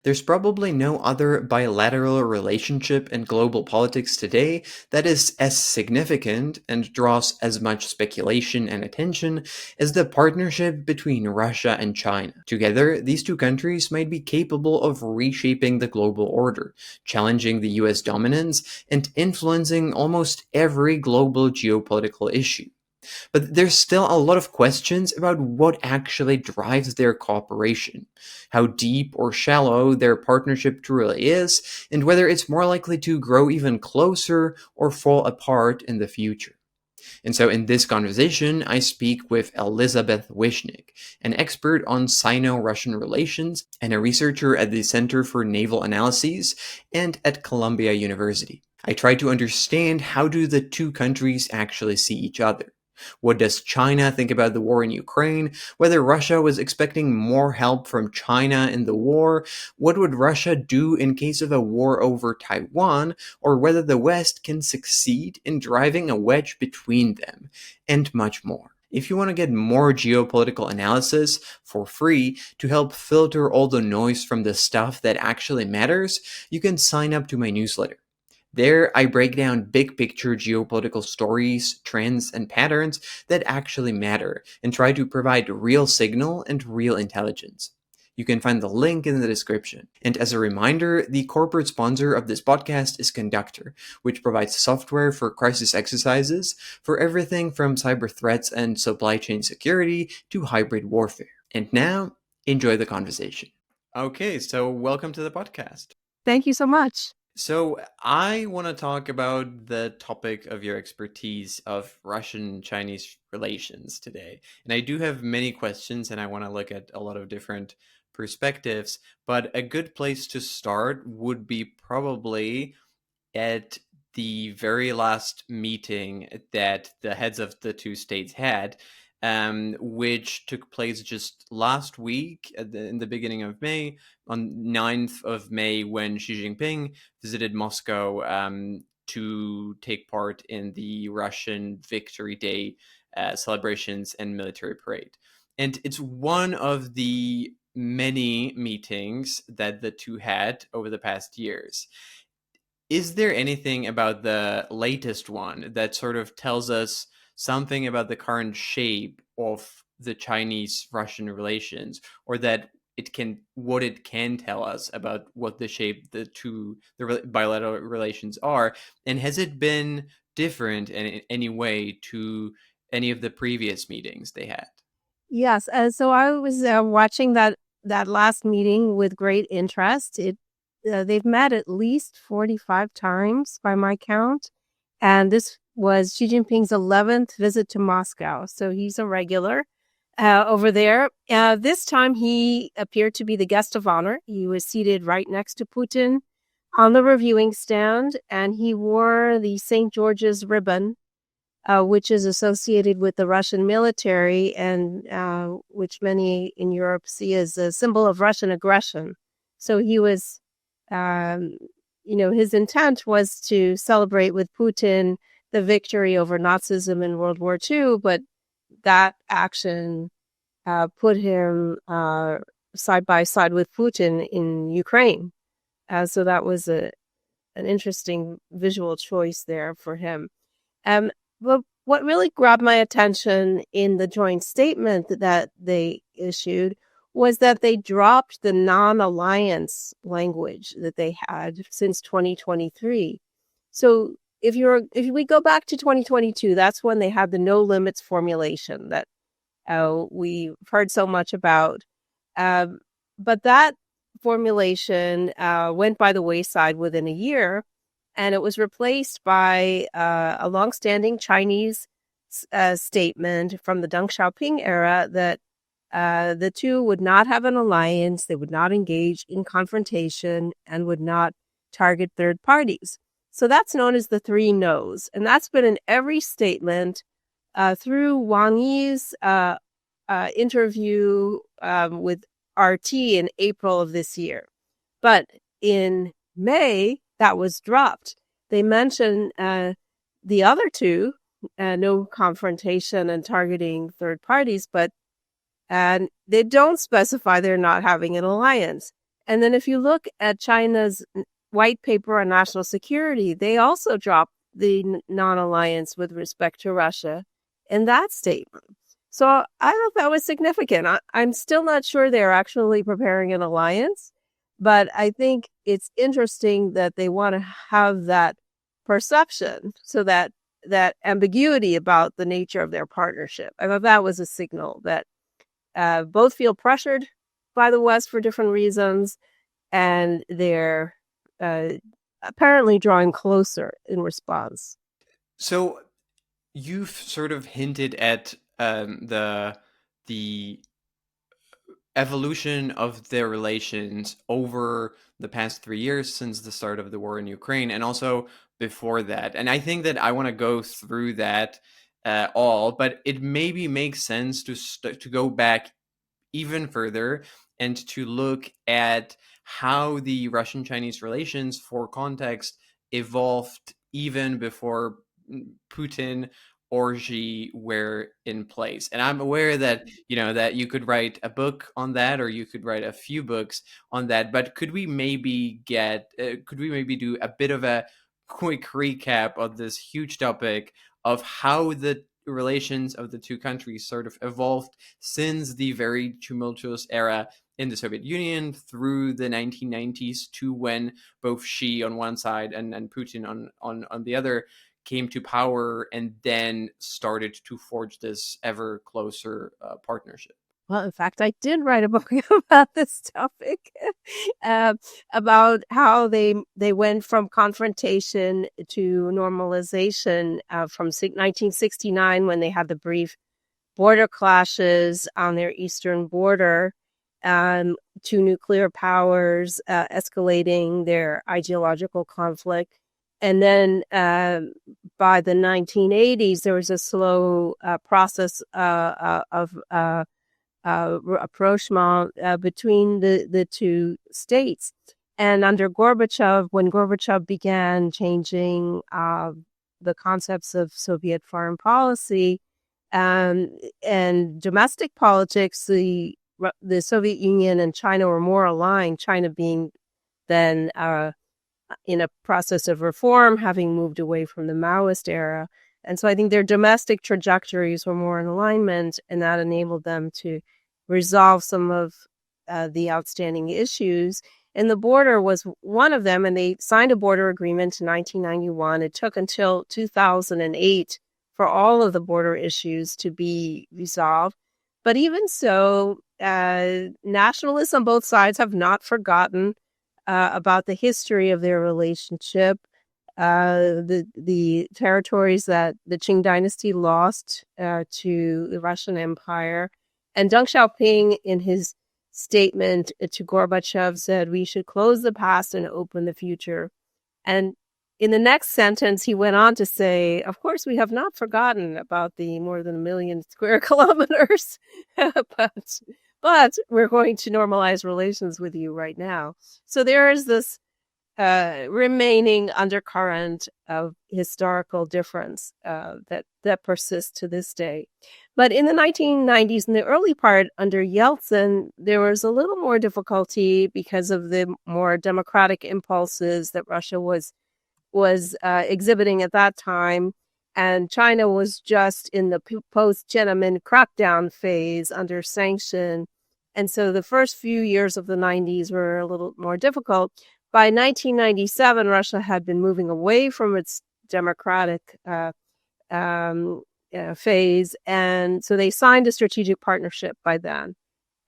There's probably no other bilateral relationship in global politics today that is as significant and draws as much speculation and attention as the partnership between Russia and China. Together, these two countries might be capable of reshaping the global order, challenging the US dominance, and influencing almost every global geopolitical issue. But there's still a lot of questions about what actually drives their cooperation, how deep or shallow their partnership truly is, and whether it's more likely to grow even closer or fall apart in the future. And so in this conversation, I speak with Elizabeth Wishnick, an expert on Sino-Russian relations and a researcher at the Center for Naval Analyses and at Columbia University. I try to understand how do the two countries actually see each other. What does China think about the war in Ukraine? Whether Russia was expecting more help from China in the war? What would Russia do in case of a war over Taiwan? Or whether the West can succeed in driving a wedge between them? And much more. If you want to get more geopolitical analysis for free to help filter all the noise from the stuff that actually matters, you can sign up to my newsletter. There, I break down big picture geopolitical stories, trends, and patterns that actually matter and try to provide real signal and real intelligence. You can find the link in the description. And as a reminder, the corporate sponsor of this podcast is Conductor, which provides software for crisis exercises for everything from cyber threats and supply chain security to hybrid warfare. And now, enjoy the conversation. Okay, so welcome to the podcast. Thank you so much. So, I want to talk about the topic of your expertise of Russian-Chinese relations today. And I do have many questions, and I want to look at a lot of different perspectives. But a good place to start would be probably at the very last meeting that the heads of the two states had, which took place just last week in the beginning of May, on 9th of May, when Xi Jinping visited Moscow to take part in the Russian Victory Day celebrations and military parade. And it's one of the many meetings that the two had over the past years. Is there anything about the latest one that sort of tells us something about the current shape of the Chinese-Russian relations, or that what it can tell us about what the shape the bilateral relations are, and has it been different in any way to any of the previous meetings they had? Yes, so I was watching that last meeting with great interest. They've met at least 45 times by my count, and this was Xi Jinping's 11th visit to Moscow, so he's a regular over there. This time he appeared to be the guest of honor. He was seated right next to Putin on the reviewing stand, and he wore the St. George's ribbon, which is associated with the Russian military and which many in Europe see as a symbol of Russian aggression. So he was, his intent was to celebrate with Putin the victory over Nazism in World War II, but that action put him side by side with Putin in Ukraine. So that was an interesting visual choice there for him. But what really grabbed my attention in the joint statement that they issued was that they dropped the non-alliance language that they had since 2023. So if we go back to 2022, that's when they had the no limits formulation that we've heard so much about. But that formulation went by the wayside within a year, and it was replaced by a longstanding Chinese statement from the Deng Xiaoping era that the two would not have an alliance, they would not engage in confrontation, and would not target third parties. So that's known as the three no's, and that's been in every statement through Wang Yi's interview with RT in April of this year. But in May, that was dropped. They mention the other two, no confrontation and targeting third parties, but they don't specify they're not having an alliance. And then if you look at China's white paper on national security, they also dropped the non-alliance with respect to Russia in that statement. So I thought that was significant. I'm still not sure they're actually preparing an alliance, but I think it's interesting that they want to have that perception, so that ambiguity about the nature of their partnership. I thought that was a signal that both feel pressured by the West for different reasons, and they're apparently drawing closer in response. So you've sort of hinted at the evolution of their relations over the past 3 years since the start of the war in Ukraine, and also before that. And I think that I want to go through that all, but it maybe makes sense to go back even further and to look at how the Russian Chinese relations, for context, evolved even before Putin or Xi were in place. And I'm aware that, that you could write a book on that, or you could write a few books on that, but could we maybe do a bit of a quick recap of this huge topic of how the relations of the two countries sort of evolved since the very tumultuous era in the Soviet Union through the 1990s to when both Xi on one side and Putin on the other came to power, and then started to forge this ever closer partnership. Well, in fact, I did write a book about this topic, about how they went from confrontation to normalization from 1969, when they had the brief border clashes on their eastern border, to nuclear powers escalating their ideological conflict. And then by the 1980s, there was a slow process of rapprochement between the two states. And under Gorbachev, when Gorbachev began changing the concepts of Soviet foreign policy and domestic politics, the Soviet Union and China were more aligned, China being then in a process of reform, having moved away from the Maoist era. And so I think their domestic trajectories were more in alignment, and that enabled them to resolve some of the outstanding issues. And the border was one of them, and they signed a border agreement in 1991. It took until 2008 for all of the border issues to be resolved. But even so, nationalists on both sides have not forgotten about the history of their relationship, the territories that the Qing dynasty lost to the Russian Empire. And Deng Xiaoping, in his statement to Gorbachev, said, "We should close the past and open the future." And in the next sentence, he went on to say, "Of course, we have not forgotten about the more than 1 million square kilometers, but we're going to normalize relations with you right now." So there is this remaining undercurrent of historical difference that persists to this day. But in the 1990s, in the early part under Yeltsin, there was a little more difficulty because of the more democratic impulses that Russia was exhibiting at that time. And China was just in the post-Tiananmen crackdown phase under sanction. And so the first few years of the 90s were a little more difficult. By 1997, Russia had been moving away from its democratic phase. And so they signed a strategic partnership by then.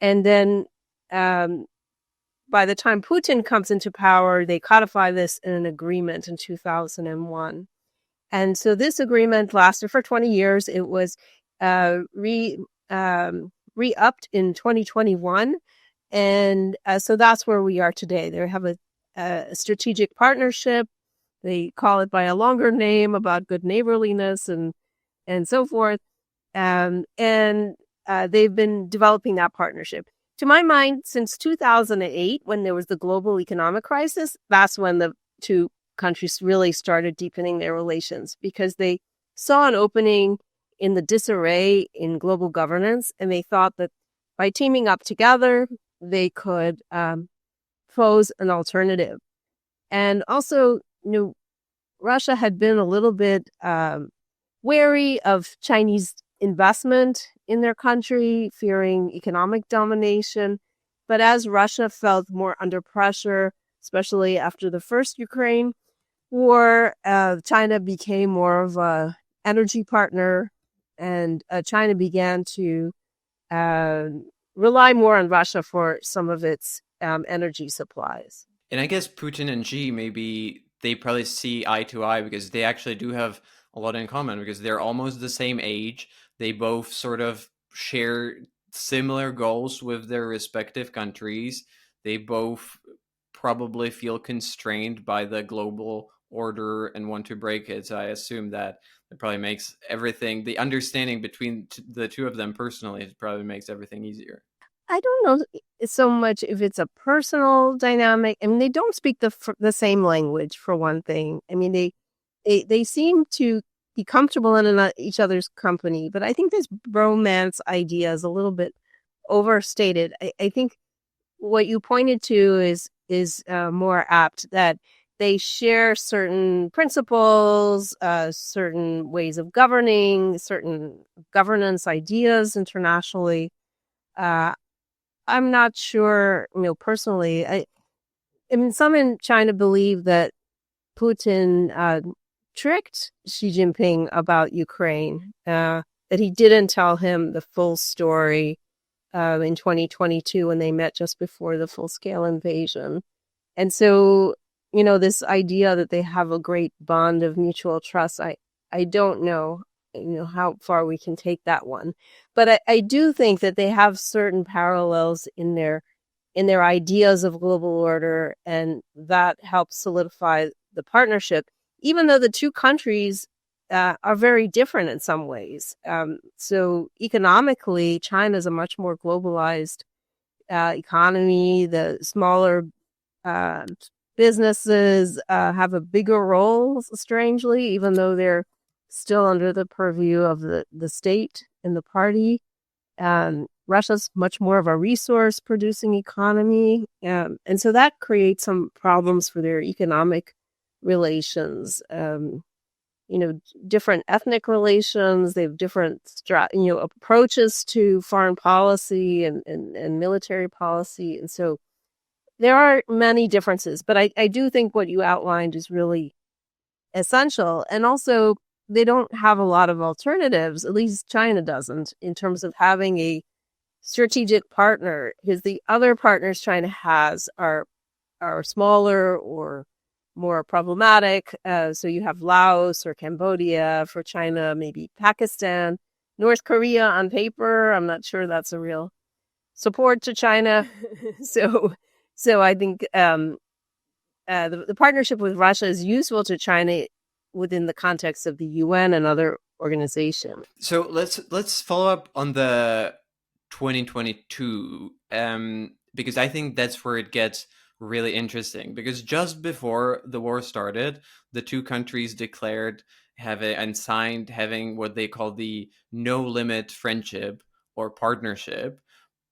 And then by the time Putin comes into power, they codify this in an agreement in 2001. And so this agreement lasted for 20 years. It was re-upped in 2021. And so that's where we are today. They have a strategic partnership. They call it by a longer name about good neighborliness and so forth. And they've been developing that partnership. To my mind, since 2008, when there was the global economic crisis, that's when the two countries really started deepening their relations, because they saw an opening in the disarray in global governance, and they thought that by teaming up together, they could pose an alternative. And also, Russia had been a little bit wary of Chinese investment in their country, fearing economic domination. But as Russia felt more under pressure, especially after the first Ukraine war, China became more of a energy partner, and China began to uh, rely more on Russia for some of its energy supplies. And I guess Putin and Xi, maybe they probably see eye to eye because they actually do have a lot in common because they're almost the same age. They both sort of share similar goals with their respective countries. They both probably feel constrained by the global order and want to break it. So I assume that it probably makes everything, the understanding between the two of them personally, it probably makes everything easier. I don't know so much if it's a personal dynamic. I mean, they don't speak the same language for one thing. I mean, they seem to be comfortable in each other's company, but I think this bromance idea is a little bit overstated. I think what you pointed to is more apt, that they share certain principles, certain ways of governing, certain governance ideas internationally. Uh, I'm not sure, personally. I mean, some in China believe that Putin tricked Xi Jinping about Ukraine, that he didn't tell him the full story in 2022 when they met just before the full-scale invasion. And so, this idea that they have a great bond of mutual trust, I don't know, how far we can take that one. But I do think that they have certain parallels in their ideas of global order, and that helps solidify the partnership, even though the two countries are very different in some ways. So economically, China is a much more globalized economy. The smaller uh, businesses have a bigger role, strangely, even though they're still under the purview of the state and the party. Russia's much more of a resource producing economy. And so that creates some problems for their economic relations. Different ethnic relations. They have different, approaches to foreign policy and military policy. And so there are many differences, but I do think what you outlined is really essential. And also, they don't have a lot of alternatives, at least China doesn't, in terms of having a strategic partner, because the other partners China has are smaller or more problematic. So you have Laos or Cambodia for China, maybe Pakistan, North Korea on paper. I'm not sure that's a real support to China. so I think the partnership with Russia is useful to China within the context of the UN and other organizations. So let's follow up on the 2022, because I think that's where it gets really interesting. Because just before the war started, the two countries declared and signed having what they call the no limit friendship or partnership.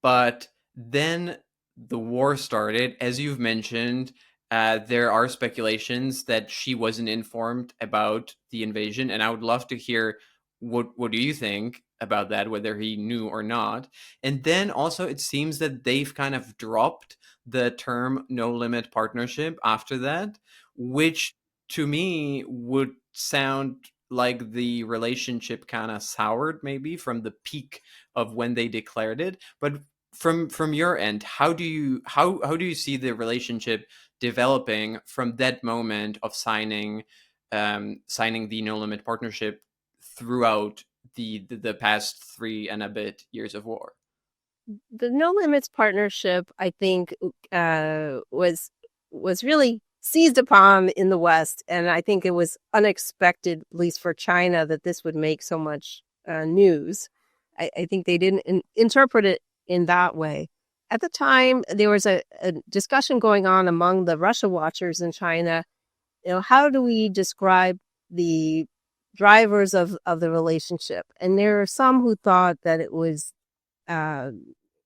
But then the war started, as you've mentioned. There are speculations that she wasn't informed about the invasion, and I would love to hear what do you think about that, whether he knew or not. And then also, it seems that they've kind of dropped the term no limit partnership after that, which to me would sound like the relationship kind of soured maybe from the peak of when they declared it. But from your end, how do you see the relationship developing from that moment of signing the no limit partnership throughout the past 3 and a bit years of war? The No Limits partnership, I think, was really seized upon in the West, and I think it was unexpected, at least for China, that this would make so much news. I think they didn't interpret it in that way. At the time, there was a discussion going on among the Russia watchers in China. How do we describe the drivers of the relationship? And there are some who thought that it was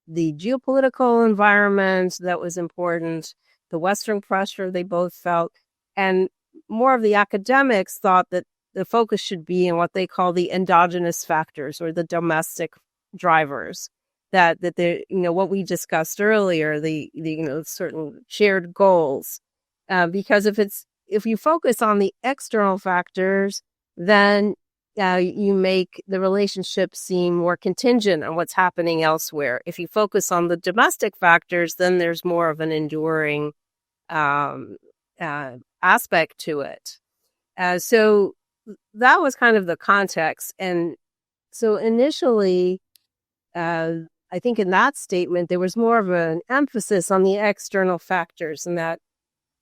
the geopolitical environment that was important, the Western pressure they both felt. And more of the academics thought that the focus should be in what they call the endogenous factors or the domestic drivers. That they, what we discussed earlier, the certain shared goals. Because if you focus on the external factors, then you make the relationship seem more contingent on what's happening elsewhere. If you focus on the domestic factors, then there's more of an enduring aspect to it. So that was kind of the context. And so initially, I think in that statement, there was more of an emphasis on the external factors in that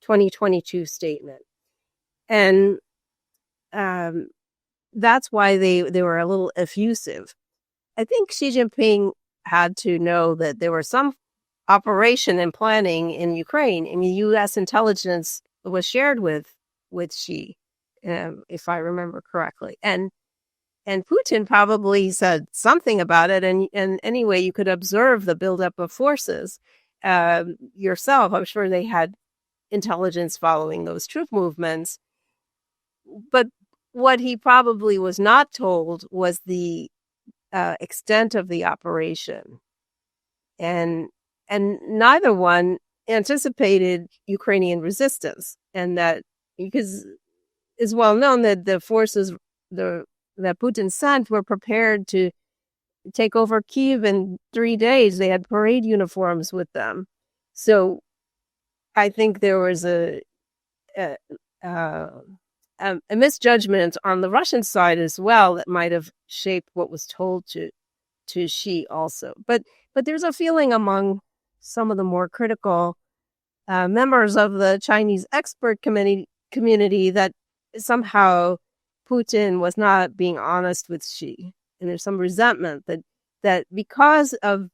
2022 statement. And that's why they were a little effusive. I think Xi Jinping had to know that there was some operation and planning in Ukraine. I mean, U.S. intelligence was shared with Xi, if I remember correctly. And Putin probably said something about it. And anyway, you could observe the buildup of forces yourself. I'm sure they had intelligence following those troop movements. But what he probably was not told was the extent of the operation. And neither one anticipated Ukrainian resistance. And that, because it's well known that the forces that Putin sent were prepared to take over Kyiv in 3 days. They had parade uniforms with them. So I think there was a misjudgment on the Russian side as well that might have shaped what was told to Xi also. But there's a feeling among some of the more critical members of the Chinese expert community that somehow Putin was not being honest with Xi. And there's some resentment that because of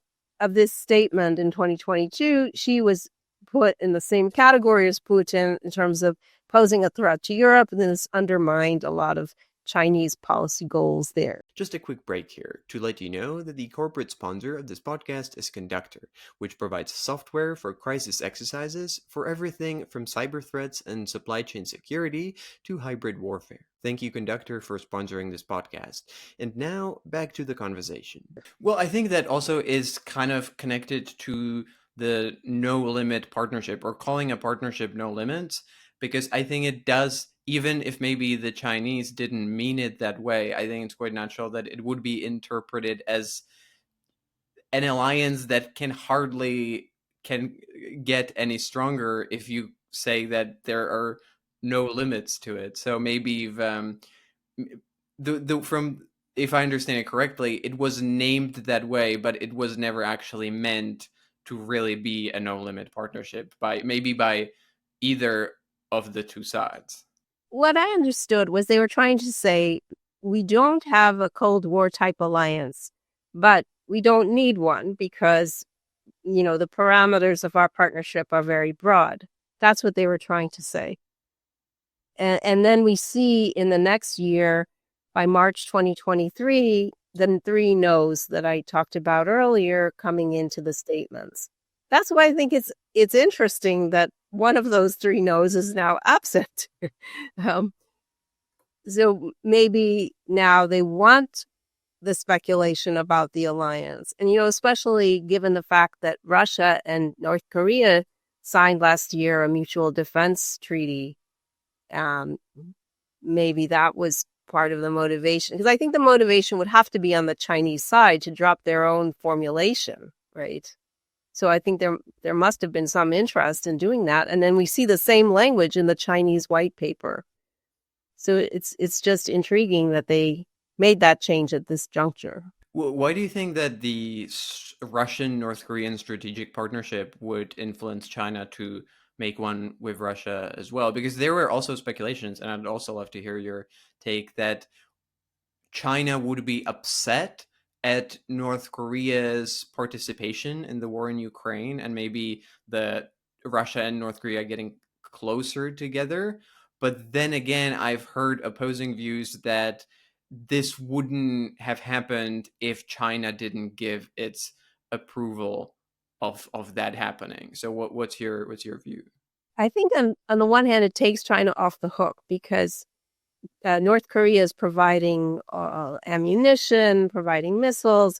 this statement in 2022, Xi was put in the same category as Putin in terms of posing a threat to Europe, and then it's undermined a lot of Chinese policy goals there. Just a quick break here to let you know that the corporate sponsor of this podcast is Conductor, which provides software for crisis exercises for everything from cyber threats and supply chain security to hybrid warfare. Thank you, Conductor, for sponsoring this podcast. And now, back to the conversation. Well, I think that also is kind of connected to the no limit partnership, or calling a partnership no limits, because I think it does, even if maybe the Chinese didn't mean it that way, I think it's quite natural that it would be interpreted as an alliance that can get any stronger if you say that there are no limits to it. So maybe from if I understand it correctly, it was named that way, but it was never actually meant to really be a no limit partnership by either of the two sides. What I understood was they were trying to say, we don't have a Cold War type alliance, but we don't need one because, the parameters of our partnership are very broad. That's what they were trying to say. And then we see in the next year, by March 2023, the 3 no's that I talked about earlier coming into the statements. That's why I think it's interesting that one of those 3 no's is now absent. So maybe now they want the speculation about the alliance. And, especially given the fact that Russia and North Korea signed last year a mutual defense treaty, maybe that was part of the motivation. Because I think the motivation would have to be on the Chinese side to drop their own formulation, right? So I think there must have been some interest in doing that. And then we see the same language in the Chinese white paper. So it's just intriguing that they made that change at this juncture. Well, why do you think that the Russian-North Korean strategic partnership would influence China to make one with Russia as well? Because there were also speculations, and I'd also love to hear your take, that China would be upset at North Korea's participation in the war in Ukraine, and maybe the Russia and North Korea getting closer together. But then again, I've heard opposing views that this wouldn't have happened if China didn't give its approval of that happening. So what's your view? I think on the one hand, it takes China off the hook because North Korea is providing ammunition, providing missiles,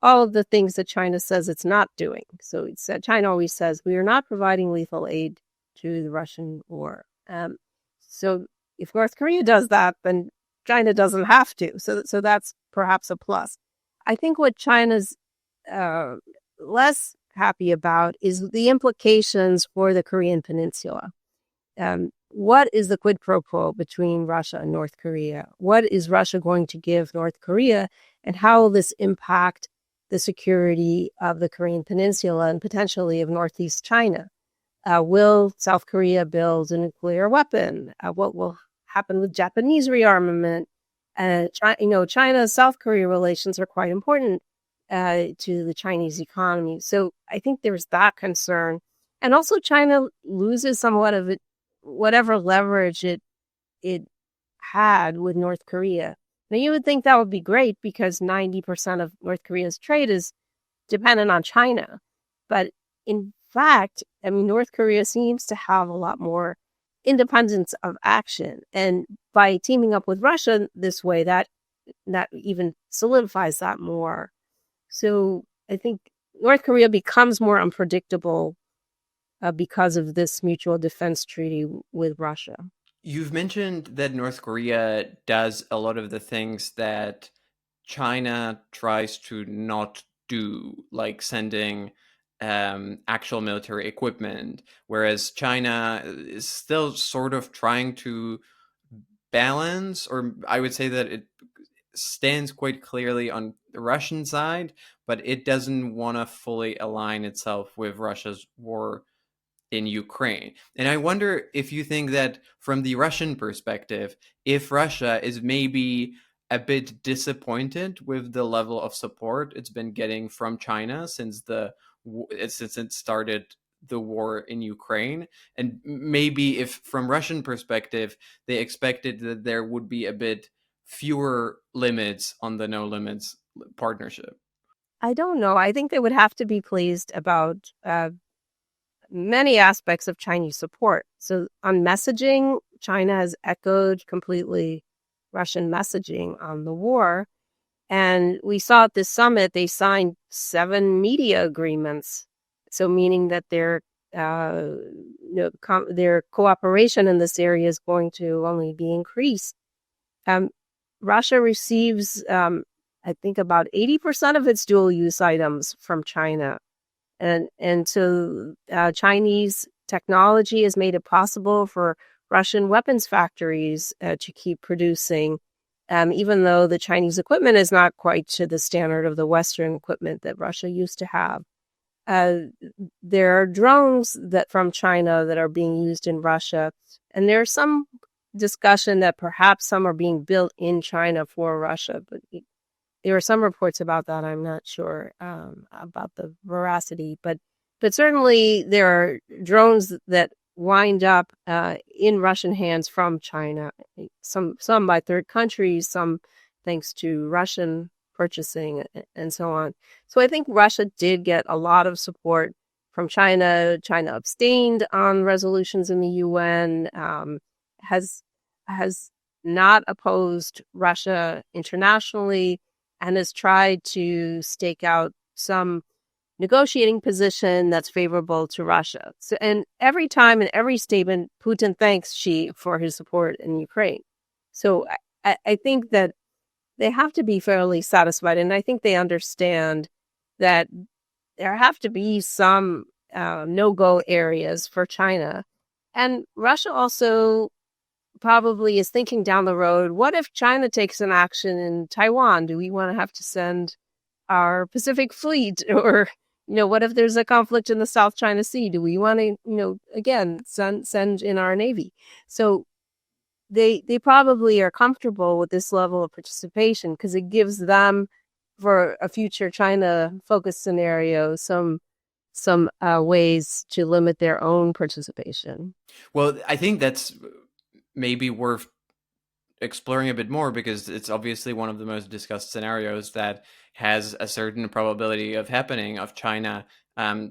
all of the things that China says it's not doing. So China always says, we are not providing lethal aid to the Russian war. So if North Korea does that, then China doesn't have to. So that's perhaps a plus. I think what China's less happy about is the implications for the Korean Peninsula. What is the quid pro quo between Russia and North Korea? What is Russia going to give North Korea? And how will this impact the security of the Korean Peninsula and potentially of Northeast China? Will South Korea build a nuclear weapon? What will happen with Japanese rearmament? China-South Korea relations are quite important to the Chinese economy. So I think there's that concern. And also China loses somewhat of it, whatever leverage it had with North Korea. Now, you would think that would be great because 90% of North Korea's trade is dependent on China. But in fact, I mean, North Korea seems to have a lot more independence of action. And by teaming up with Russia this way, that even solidifies that more. So I think North Korea becomes more unpredictable because of this mutual defense treaty with Russia. You've mentioned that North Korea does a lot of the things that China tries to not do, like sending actual military equipment, whereas China is still sort of trying to balance, or I would say that it stands quite clearly on the Russian side, but it doesn't want to fully align itself with Russia's war in Ukraine. And I wonder if you think that from the Russian perspective, if Russia is maybe a bit disappointed with the level of support it's been getting from China since it started the war in Ukraine, and maybe if from Russian perspective they expected that there would be a bit fewer limits on the no limits partnership. I don't know. I think they would have to be pleased about many aspects of Chinese support. So on messaging, China has echoed completely Russian messaging on the war. And we saw at this summit, they signed 7 media agreements. So meaning that their cooperation in this area is going to only be increased. Russia receives, I think, about 80% of its dual-use items from China. And so Chinese technology has made it possible for Russian weapons factories to keep producing, even though the Chinese equipment is not quite to the standard of the Western equipment that Russia used to have. There are drones from China that are being used in Russia, and there's some discussion that perhaps some are being built in China for Russia, but there are some reports about that. I'm not sure about the veracity, but certainly there are drones that wind up in Russian hands from China. Some by third countries, some thanks to Russian purchasing, and so on. So I think Russia did get a lot of support from China. China abstained on resolutions in the UN. Has not opposed Russia internationally, and has tried to stake out some negotiating position that's favorable to Russia. So, and every time in every statement, Putin thanks Xi for his support in Ukraine. So I think that they have to be fairly satisfied, and I think they understand that there have to be some no-go areas for China. And Russia also probably is thinking down the road, what if China takes an action in Taiwan? Do we want to have to send our Pacific Fleet? Or, what if there's a conflict in the South China Sea? Do we want to, again, send in our Navy? So they probably are comfortable with this level of participation because it gives them, for a future China-focused scenario, some ways to limit their own participation. Well, I think that's maybe worth exploring a bit more because it's obviously one of the most discussed scenarios that has a certain probability of happening, of China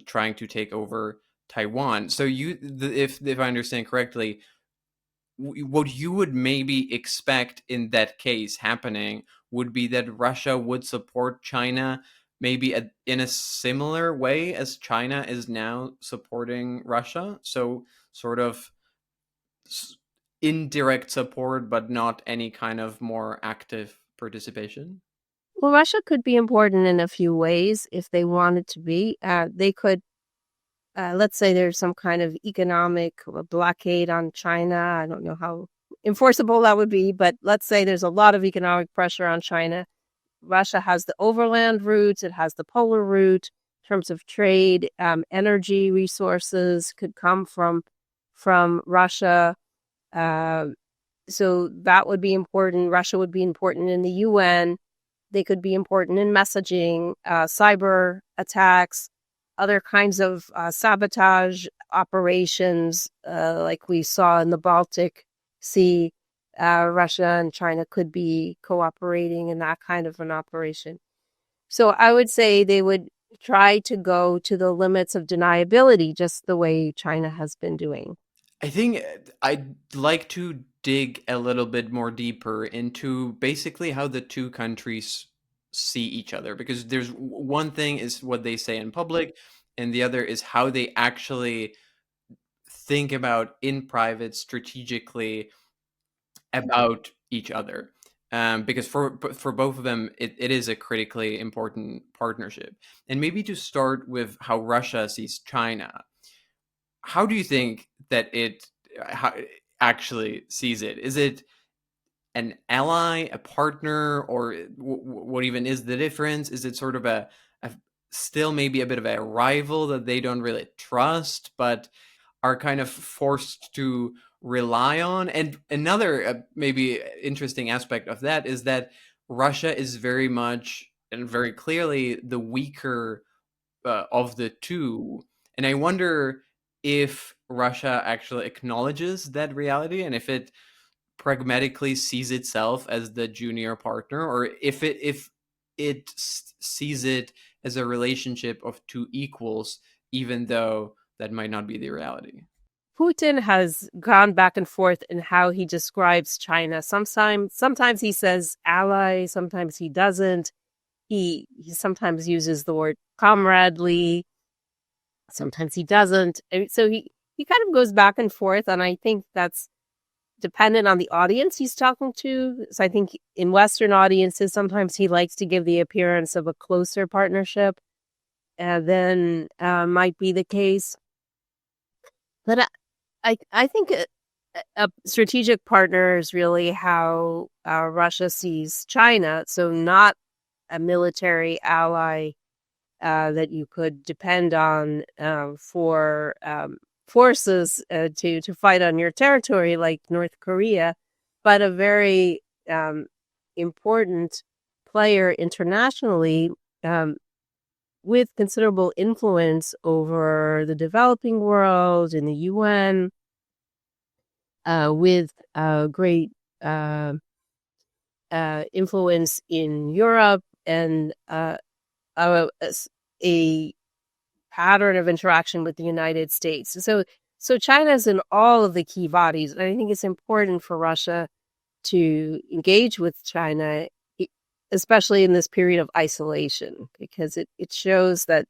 trying to take over Taiwan. So if I understand correctly, what you would maybe expect in that case happening would be that Russia would support China maybe in a similar way as China is now supporting Russia. So sort of indirect support, but not any kind of more active participation. Well, Russia could be important in a few ways if they wanted to be. They could, let's say there's some kind of economic blockade on China. I don't know how enforceable that would be, but let's say there's a lot of economic pressure on China. Russia has the overland routes, it has the polar route. In terms of trade, energy resources could come from Russia. Uh, so that would be important. Russia would be important in the UN. They could be important in messaging, cyber attacks, other kinds of sabotage operations, like we saw in the Baltic Sea. Russia and China could be cooperating in that kind of an operation. So I would say they would try to go to the limits of deniability, just the way China has been doing. I think I'd like to dig a little bit more deeper into basically how the two countries see each other, because there's one thing is what they say in public, and the other is how they actually think about in private strategically about each other. Because for both of them, it is a critically important partnership. And maybe to start with how Russia sees China, how do you think that it how, actually sees it? Is it an ally, a partner, or what even is the difference? Is it sort of a still maybe a bit of a rival that they don't really trust, but are kind of forced to rely on? And another maybe interesting aspect of that is that Russia is very much and very clearly the weaker of the two. And I wonder if Russia actually acknowledges that reality and if it pragmatically sees itself as the junior partner, or if it sees it as a relationship of two equals, even though that might not be the reality. Putin has gone back and forth in how he describes China. Sometimes he says ally, sometimes he doesn't. He sometimes uses the word comradely, sometimes he doesn't. So he kind of goes back and forth, and I think that's dependent on the audience he's talking to. So I think in Western audiences, sometimes he likes to give the appearance of a closer partnership than might be the case. But I think a strategic partner is really how Russia sees China. So not a military ally that you could depend on for forces to fight on your territory, like North Korea, but a very important player internationally with considerable influence over the developing world, in the UN, with great influence in Europe, and a pattern of interaction with the United States. So China's in all of the key bodies. And I think it's important for Russia to engage with China, especially in this period of isolation, because it shows that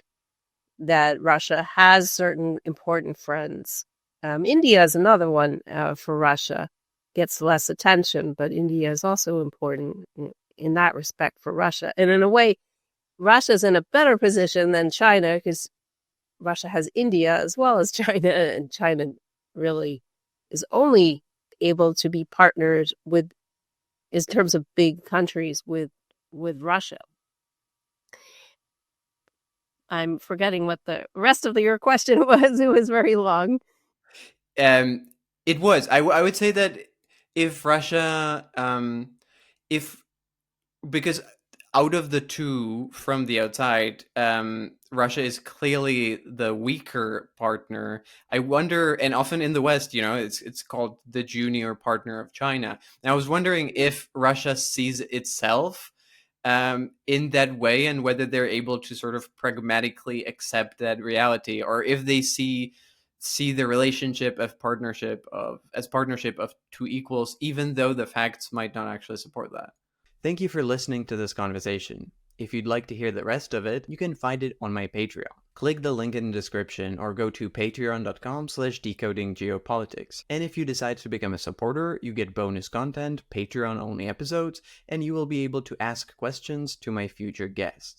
Russia has certain important friends. India is another one for Russia. Gets less attention, but India is also important in that respect for Russia. And in a way, Russia's in a better position than China, because Russia has India as well as China, and China really is only able to be partnered with, in terms of big countries, with Russia. I'm forgetting what the rest of your question was. It was very long. Um, it was. I would say that if Russia, if because out of the two from the outside, Russia is clearly the weaker partner. I wonder, and often in the West, it's called the junior partner of China. And I was wondering if Russia sees itself in that way, and whether they're able to sort of pragmatically accept that reality, or if they see see the relationship of partnership of two equals, even though the facts might not actually support that. Thank you for listening to this conversation. If you'd like to hear the rest of it, you can find it on my Patreon. Click the link in the description or go to patreon.com/decodinggeopolitics. And if you decide to become a supporter, you get bonus content, Patreon-only episodes, and you will be able to ask questions to my future guests.